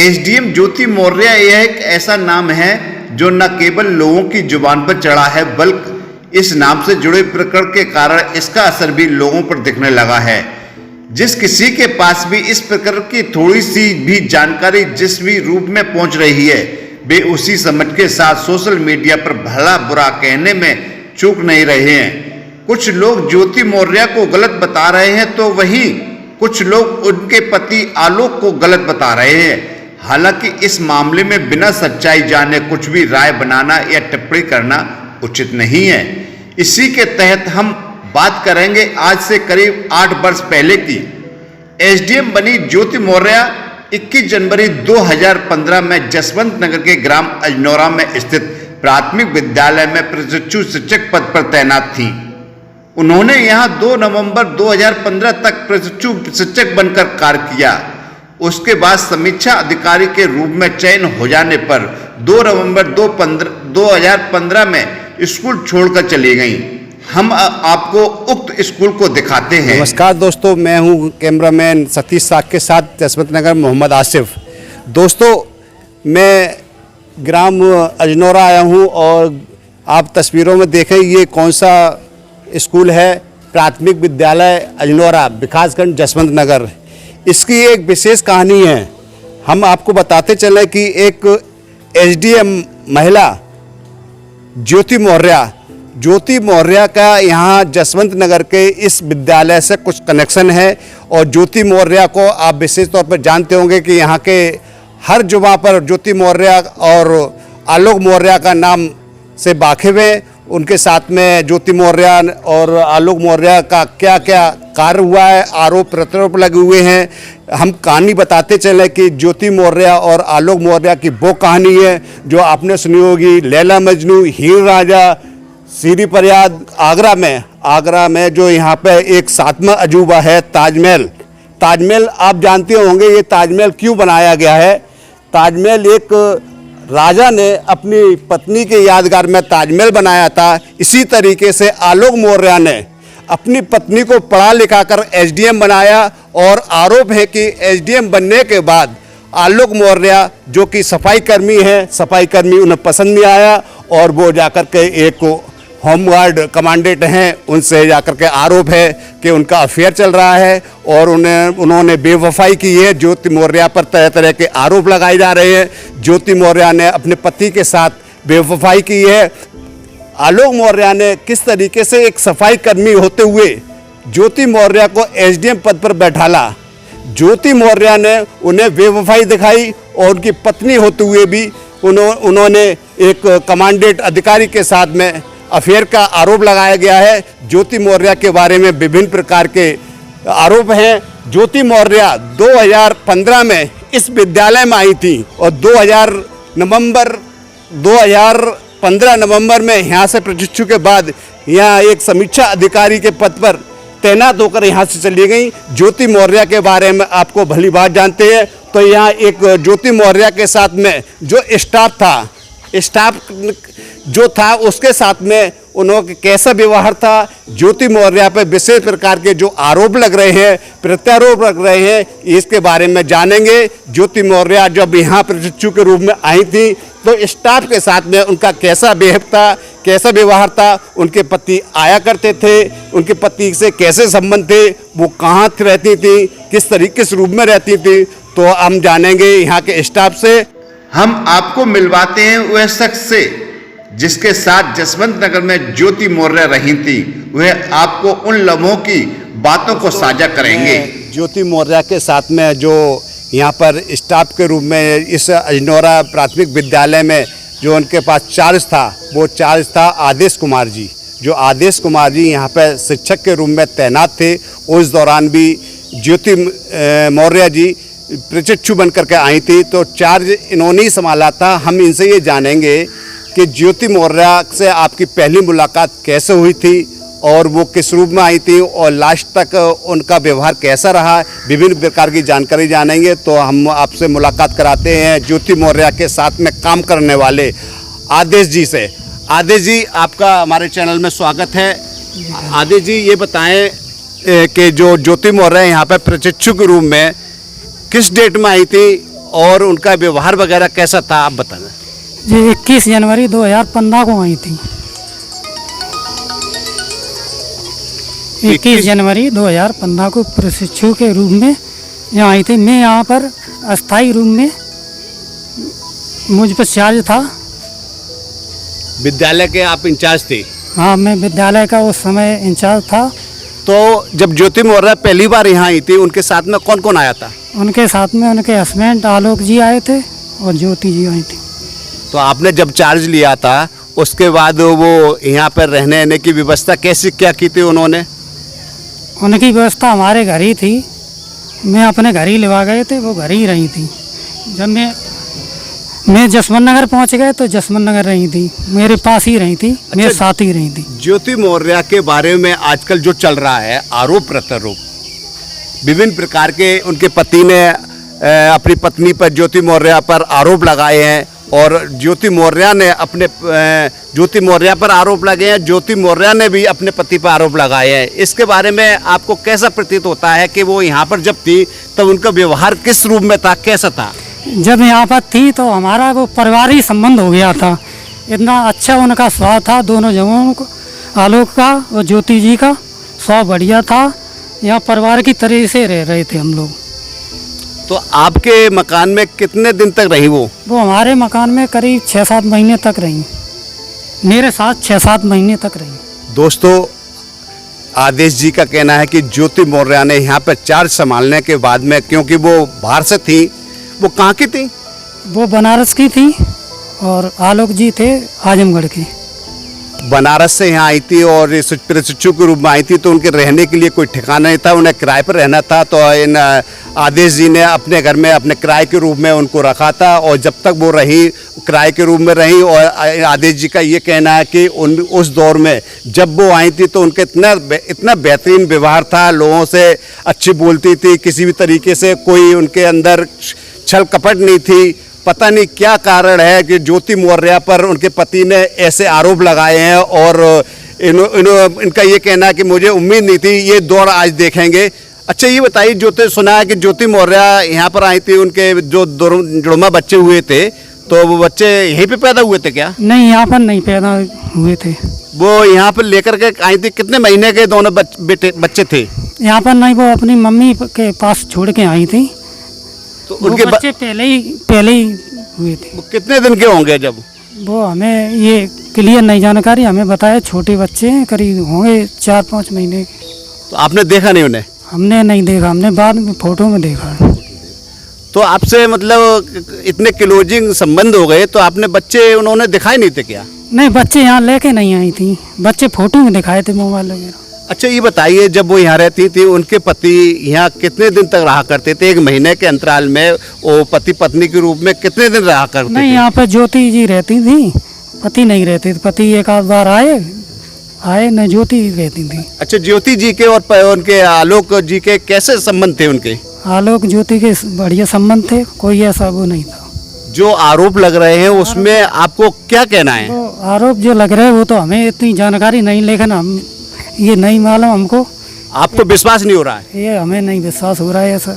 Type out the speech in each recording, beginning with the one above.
SDM ज्योति मौर्य यह एक ऐसा नाम है जो न केवल लोगों की जुबान पर चढ़ा है, बल्कि इस नाम से जुड़े प्रकरण के कारण इसका असर भी लोगों पर दिखने लगा है। जिस किसी के पास भी इस प्रकार की थोड़ी सी भी जानकारी जिस भी रूप में पहुंच रही है, वे उसी समझ के साथ सोशल मीडिया पर भला बुरा कहने में चूक नहीं रहे हैं। कुछ लोग ज्योति मौर्य को गलत बता रहे हैं तो वहीं कुछ लोग उनके पति आलोक को गलत बता रहे हैं। हालांकि इस मामले में बिना सच्चाई जाने कुछ भी राय बनाना या टिप्पणी करना उचित नहीं है। इसी के तहत हम बात करेंगे आज से करीब 8 वर्ष पहले की। एसडीएम बनी ज्योति मौर्य 21 जनवरी 2015 में जसवंत नगर के ग्राम अजनौरा में स्थित प्राथमिक विद्यालय में प्रशिक्षु शिक्षक पद पर तैनात थी। उन्होंने यहां 2 नवंबर 2015 तक प्रशिक्षु शिक्षक बनकर कार्य किया। उसके बाद समीक्षा अधिकारी के रूप में चयन हो जाने पर 2 नवंबर 2015 में स्कूल छोड़कर चली गईं। हम आपको उक्त स्कूल को दिखाते हैं। नमस्कार दोस्तों, मैं हूं कैमरामैन सतीश साग के साथ जसवंत नगर मोहम्मद आसिफ। दोस्तों, मैं ग्राम अजनौरा आया हूं और आप तस्वीरों में देखें ये कौन सा स्कूल है। प्राथमिक विद्यालय अजनौरा, विकासखंड जसवंत नगर। इसकी एक विशेष कहानी है। हम आपको बताते चले कि एक एसडीएम महिला ज्योति मौर्य का यहाँ जसवंत नगर के इस विद्यालय से कुछ कनेक्शन है। और ज्योति मौर्य को आप विशेष तौर पर जानते होंगे कि यहाँ के हर जुबान पर ज्योति मौर्य और आलोक मौर्य का नाम से वाकिफ हैं। उनके साथ में ज्योति मौर्य और आलोक मौर्य का क्या क्या कार्य हुआ है, आरोप प्रत्यारोप लगे हुए हैं। हम कहानी बताते चले कि ज्योति मौर्य और आलोक मौर्य की वो कहानी है जो आपने सुनी होगी, लैला मजनू, हीर राजा, सीरी फरियाद। आगरा में जो यहाँ पे एक 7वां अजूबा है ताजमहल आप जानते होंगे। ये ताजमहल क्यों बनाया गया है? ताजमहल एक राजा ने अपनी पत्नी के यादगार में ताजमहल बनाया था। इसी तरीके से आलोक मौर्य ने अपनी पत्नी को पढ़ा लिखा कर एसडीएम बनाया। और आरोप है कि एसडीएम बनने के बाद आलोक मौर्य जो कि सफाई कर्मी उन्हें पसंद नहीं आया और वो जाकर के एक होमगार्ड कमांडेंट हैं, उनसे जाकर के आरोप है कि उनका अफेयर चल रहा है और उन्होंने बेवफाई की है। ज्योति मौर्य पर तरह तरह के आरोप लगाए जा रहे हैं। ज्योति मौर्य ने अपने पति के साथ बेवफाई की है। आलोक मौर्य ने किस तरीके से एक सफाई कर्मी होते हुए ज्योति मौर्य को एसडीएम पद पर बैठाला। ज्योति मौर्य ने उन्हें बेवफाई दिखाई और उनकी पत्नी होते हुए भी उन्होंने एक कमांडेंट अधिकारी के साथ में अफेयर का आरोप लगाया गया है। ज्योति मौर्य के बारे में विभिन्न प्रकार के आरोप हैं। ज्योति मौर्य 2015 में इस विद्यालय में आई थी और 2015 नवंबर में यहाँ से प्रशिक्षु के बाद यहाँ एक समीक्षा अधिकारी के पद पर तैनात होकर यहाँ से चली गई। ज्योति मौर्य के बारे में आपको भली बात जानते हैं। तो यहाँ एक ज्योति मौर्य के साथ में जो स्टाफ जो था उसके साथ में उन्होंने कैसा व्यवहार था, ज्योति मौर्य पर विशेष प्रकार के जो आरोप लग रहे हैं, प्रत्यारोप लग रहे हैं, इसके बारे में जानेंगे। ज्योति मौर्य जब यहाँ प्रशिक्षु के रूप में आई थी तो स्टाफ के साथ में उनका कैसा कैसा व्यवहार था, उनके पति आया करते थे, उनके पति से कैसे संबंध थे, वो कहाँ रहती थी, किस रूप में रहती थी, तो हम जानेंगे यहाँ के स्टाफ से। हम आपको मिलवाते हैं वह शख्स से जिसके साथ जसवंत नगर में ज्योति मौर्य रही थी। वह आपको उन लम्हों की बातों को साझा करेंगे। ज्योति मौर्य के साथ में जो यहाँ पर स्टाफ के रूप में इस अजनौरा प्राथमिक विद्यालय में जो उनके पास चार्ज था, वो चार्ज था आदेश कुमार जी। जो आदेश कुमार जी यहाँ पर शिक्षक के रूप में तैनात थे। उस दौरान भी ज्योति मौर्य जी प्रशिक्षु बन करके आई थी, तो चार्ज इन्होंने ही संभाला था। हम इनसे ये जानेंगे कि ज्योति मौर्य से आपकी पहली मुलाकात कैसे हुई थी और वो किस रूप में आई थी और लास्ट तक उनका व्यवहार कैसा रहा, विभिन्न प्रकार की जानकारी जानेंगे। तो हम आपसे मुलाकात कराते हैं ज्योति मौर्य के साथ में काम करने वाले आदेश जी से। आदेश जी, आपका हमारे चैनल में स्वागत है। आदेश जी, ये बताएं कि जो ज्योति मौर्य यहाँ पर प्रशिक्षु के रूप में किस डेट में आई थी और उनका व्यवहार वगैरह कैसा था, आप बताना। जी 21 जनवरी 2015 को आई थी। 21 जनवरी 2015 को प्रशिक्षु के रूप में यहाँ आई थी। मैं यहाँ पर अस्थाई रूप में मुझ पर चार्ज था। विद्यालय के आप इंचार्ज थे? हाँ, मैं विद्यालय का उस समय इंचार्ज था। तो जब ज्योति मौर्य पहली बार यहाँ आई थी, उनके साथ में कौन कौन आया था? उनके साथ में उनके हस्बैंड आलोक जी आए थे और ज्योति जी आई थी। तो आपने जब चार्ज लिया था उसके बाद वो यहाँ पर रहने की व्यवस्था कैसी क्या की थी उन्होंने? उनकी व्यवस्था हमारे घर ही थी। मैं अपने घर ही लिवा गए थे, वो घर ही रही थी। जब मैं जसवंत नगर पहुँच गए तो जसवंत नगर रही थी, मेरे पास ही रही थी, मेरे साथ ही रही थी। ज्योति मौर्य के बारे में आजकल जो चल रहा है आरोप प्रत्यारोप, विभिन्न प्रकार के उनके पति ने अपनी पत्नी पर ज्योति मौर्य पर आरोप लगाए हैं और ज्योति मौर्य ने ज्योति मौर्य पर आरोप लगाए हैं, ज्योति मौर्य ने भी अपने पति पर आरोप लगाए हैं। इसके बारे में आपको कैसा प्रतीत होता है कि वो यहाँ पर जब थी तब उनका व्यवहार किस रूप में था, कैसा था? जब यहाँ पर थी तो हमारा वो पारिवारिक संबंध हो गया था। इतना अच्छा उनका स्वभाव था, दोनों जवानों को, आलोक का और ज्योति जी का स्वभाव बढ़िया था। यहाँ परिवार की तरह से रह रहे थे हम लोग। तो आपके मकान में कितने दिन तक रही वो? वो हमारे मकान में करीब 6-7 महीने तक रही, मेरे साथ 6-7 महीने तक रही। दोस्तों, आदेश जी का कहना है कि ज्योति मौर्य ने यहाँ पर चार्ज संभालने के बाद में, क्योंकि वो बाहर से थी, वो कहाँ की थी? वो बनारस की थी और आलोक जी थे आजमगढ़ के। बनारस से यहाँ आई थी और प्रशिक्षु के रूप में आई थी, तो उनके रहने के लिए कोई ठिकाना नहीं था, उन्हें किराए पर रहना था। तो इन आदेश जी ने अपने घर में अपने किराए के रूप में उनको रखा था और जब तक वो रही किराए के रूप में रही। और आदेश जी का ये कहना है कि उस दौर में जब वो आई थी तो उनके इतना बेहतरीन व्यवहार था, लोगों से अच्छी बोलती थी, किसी भी तरीके से कोई उनके अंदर छल कपट नहीं थी। पता नहीं क्या कारण है कि ज्योति मौर्य पर उनके पति ने ऐसे आरोप लगाए हैं और इनका ये कहना है कि मुझे उम्मीद नहीं थी। ये दौर आज देखेंगे। अच्छा, ये बताइए, ज्योति सुना है कि ज्योति मौर्य यहाँ पर आई थी, उनके जो जुड़वा बच्चे हुए थे तो वो बच्चे यहीं पे पैदा हुए थे क्या? नहीं, यहाँ पर नहीं पैदा हुए थे। वो यहाँ पर लेकर के आई थी, कितने महीने के दोनों बच्चे थे? यहाँ पर नहीं, वो अपनी मम्मी के पास छोड़ के आई थी। तो उनके बच्चे पहले ही हुए थे। वो कितने दिन के होंगे जब? वो हमें ये क्लियर नहीं जानकारी, हमें बताया छोटे बच्चे हैं, करीब होंगे 4-5 महीने के। तो आपने देखा नहीं उन्हें? हमने नहीं देखा, हमने बाद में फोटो में देखा। तो आपसे मतलब इतने क्लोजिंग संबंध हो गए, तो आपने बच्चे उन्होंने दिखाए नहीं थे क्या? नहीं, बच्चे यहाँ लेके नहीं आई थी, बच्चे फोटो में दिखाए थे मोबाइल वगैरह। अच्छा, ये बताइए, जब वो यहाँ रहती थी उनके पति यहाँ कितने दिन तक रहा करते थे? 1 महीने के अंतराल में वो पति पत्नी के रूप में कितने दिन रहा करते थे? नहीं, यहाँ पे ज्योति जी रहती थी, पति नहीं रहते थे। पति एक आध बार आए न, ज्योति रहती थी। अच्छा, ज्योति जी के और उनके आलोक जी के कैसे संबंध थे उनके? आलोक ज्योति के बढ़िया संबंध थे, कोई ऐसा वो नहीं था। जो आरोप लग रहे हैं उसमें आपको क्या कहना है? वो आरोप जो लग रहे हैं वो तो हमें इतनी जानकारी नहीं, लेकिन हम ये नहीं मालूम हमको। आपको विश्वास नहीं हो रहा है? ये हमें नहीं विश्वास हो रहा है ऐसा।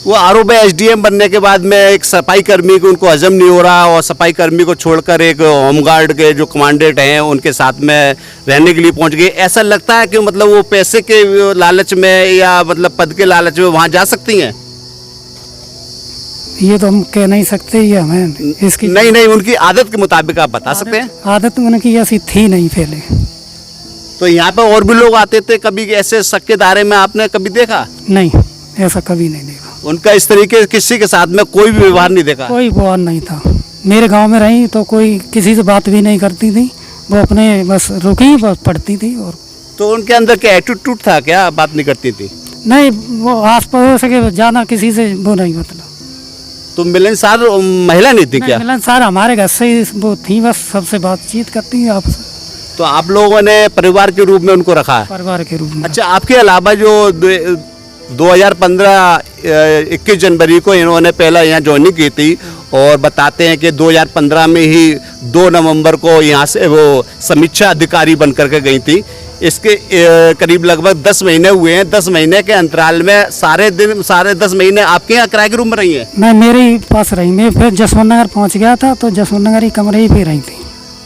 वो आरोप है एसडीएम बनने के बाद में एक सफाई कर्मी को उनको हजम नहीं हो रहा और सफाई कर्मी को छोड़कर एक होमगार्ड के जो कमांडेंट हैं उनके साथ में रहने के लिए पहुंच गए। ऐसा लगता है कि मतलब वो पैसे के लालच में या मतलब पद के लालच में वहां जा सकती हैं? ये तो हम कह नहीं सकते, ये हमें इसकी नहीं, उनकी आदत के मुताबिक आप बता सकते हैं? आदत उनकी ऐसी थी नहीं पहले। तो यहाँ पे और भी लोग आते थे, कभी ऐसे शक के दायरे में आपने कभी देखा? नहीं, ऐसा कभी नहीं देखा। उनका इस तरीके किसी के साथ में कोई भी व्यवहार नहीं देखा? कोई व्यवहार नहीं था। मेरे गांव में रही तो कोई किसी से बात भी नहीं करती थी, वो अपने बस रुकी, बस पढ़ती थी। और तो उनके अंदर क्या एटीट्यूड था क्या, बात नहीं करती थी? नहीं, वो आस पड़ोस के ज़्यादा किसी से वो नहीं, मतलब तो मिलनसार महिला नहीं थी क्या? मिलनसार हमारे घर से ही वो थी, बस सबसे बातचीत करती है आपसे। तो आप लोगों ने परिवार के रूप में उनको रखा है? परिवार के रूप में। अच्छा, आपके अलावा जो 2015 21 जनवरी को इन्होंने पहला यहाँ ज्वाइनिंग की थी और बताते हैं कि 2015 में ही 2 नवंबर को यहाँ से वो समीक्षा अधिकारी बन करके गई थी। इसके करीब लगभग 10 महीने हुए हैं। 10 महीने के अंतराल में सारे 10 महीने आपके यहाँ किराए के रूम में रही हैं? मैं मेरे ही पास रही, मैं फिर जसवंत नगर पहुंच गया था तो जसवंत नगर ही कमरे ही पे रही थी।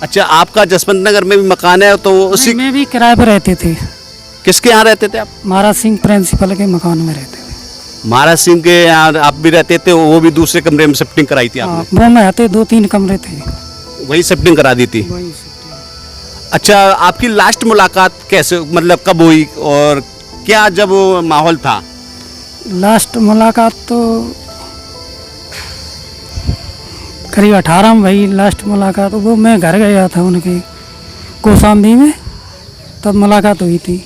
अच्छा, आपका जसवंत नगर में भी मकान है तो उसी मैं भी किराए पर रहते थे। किसके यहाँ रहते थे आप? महाराज सिंह प्रिंसिपल के मकान में रहते थे। महाराज सिंह के यहाँ आप भी रहते थे, वो भी दूसरे कमरे में शिफ्टिंग कराई थी हाँ, आपने? वो में आते 2-3 कमरे थे। वही शिफ्टिंग करा दी थी। अच्छा, आपकी लास्ट मुलाकात कैसे, मतलब कब हुई और क्या जब वो माहौल था? लास्ट मुलाकात तो करीब 18 में भाई लास्ट मुलाकात। वो मैं घर गया था उनके कौशाम्बी में, तब मुलाकात हुई थी।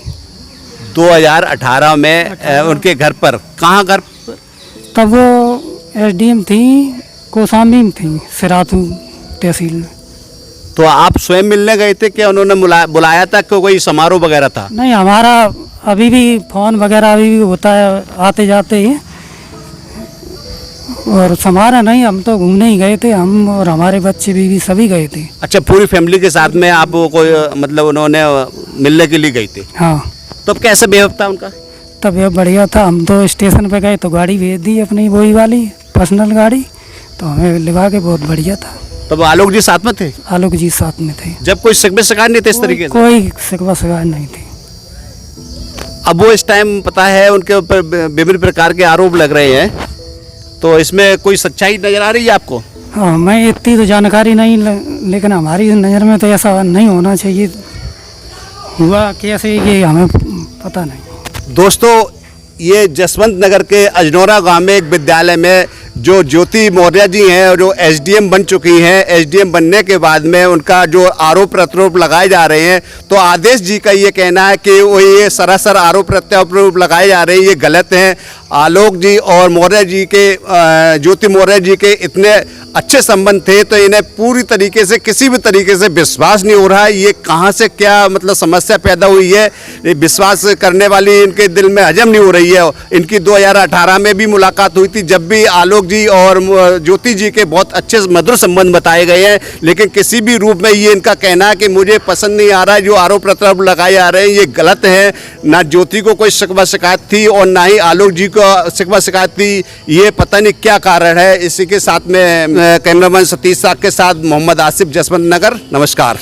2018 में उनके घर पर? कहाँ घर पर? तब वो एसडीएम थी, कौशाम्बी में थी, सिराथू तहसील में। तो आप स्वयं मिलने गए थे क्या उन्होंने बुलाया था कि कोई समारोह वगैरह था? नहीं, हमारा अभी भी फ़ोन वगैरह अभी भी होता है आते जाते ही, और समारोह नहीं, हम तो घूमने ही गए थे, हम और हमारे बच्चे भी सभी गए थे। अच्छा, पूरी फैमिली के साथ में आप कोई मतलब उन्होंने मिलने के लिए गई थी? हाँ। तो अब कैसे बिहेव था उनका? तब ये बढ़िया था। हम तो स्टेशन पे गए तो गाड़ी भेज दी अपनी, वही वाली पर्सनल गाड़ी, तो हमें लिवा के बहुत बढ़िया था। तब आलोक जी साथ में थे? आलोक जी साथ में थे। जब कोई शिकायत नहीं थे इस तरीके से? कोई शिकवा शिकायत नहीं थी। अब वो इस टाइम पता है उनके ऊपर विभिन्न प्रकार के आरोप लग रहे हैं, तो इसमें कोई सच्चाई नजर आ रही है आपको? हाँ, मैं इतनी तो जानकारी नहीं, लेकिन हमारी नज़र में तो ऐसा नहीं होना चाहिए। हुआ कैसे ये हमें पता नहीं। दोस्तों, ये जसवंत नगर के अजनौरा गांव में एक विद्यालय में जो ज्योति मौर्य जी हैं और जो एसडीएम बन चुकी हैं, एसडीएम बनने के बाद में उनका जो आरोप प्रत्यारोप लगाए जा रहे हैं, तो आदेश जी का ये कहना है कि वो ये सरासर आरोप प्रत्यारोप लगाए जा रहे हैं, ये गलत हैं। आलोक जी और मौर्य जी के, ज्योति मौर्य जी के इतने अच्छे संबंध थे, तो इन्हें पूरी तरीके से किसी भी तरीके से विश्वास नहीं हो रहा है। ये कहाँ से क्या मतलब समस्या पैदा हुई है, ये विश्वास करने वाली इनके दिल में हजम नहीं हो रही है। इनकी 2018 में भी मुलाकात हुई थी, जब भी आलोक जी और ज्योति जी के बहुत अच्छे मधुर संबंध बताए गए हैं, लेकिन किसी भी रूप में ये इनका कहना है कि मुझे पसंद नहीं आ रहा है, जो आरोप प्रत्यारोप लगाए जा रहे हैं ये गलत है। ना ज्योति को कोई शिकवा शिकायत थी और ना ही आलोक जी को शिकवा शिकायत थी। ये पता नहीं क्या कारण है। इसी के साथ में कैमरामैन सतीश साग के साथ मोहम्मद आसिफ, जसवंत नगर। नमस्कार।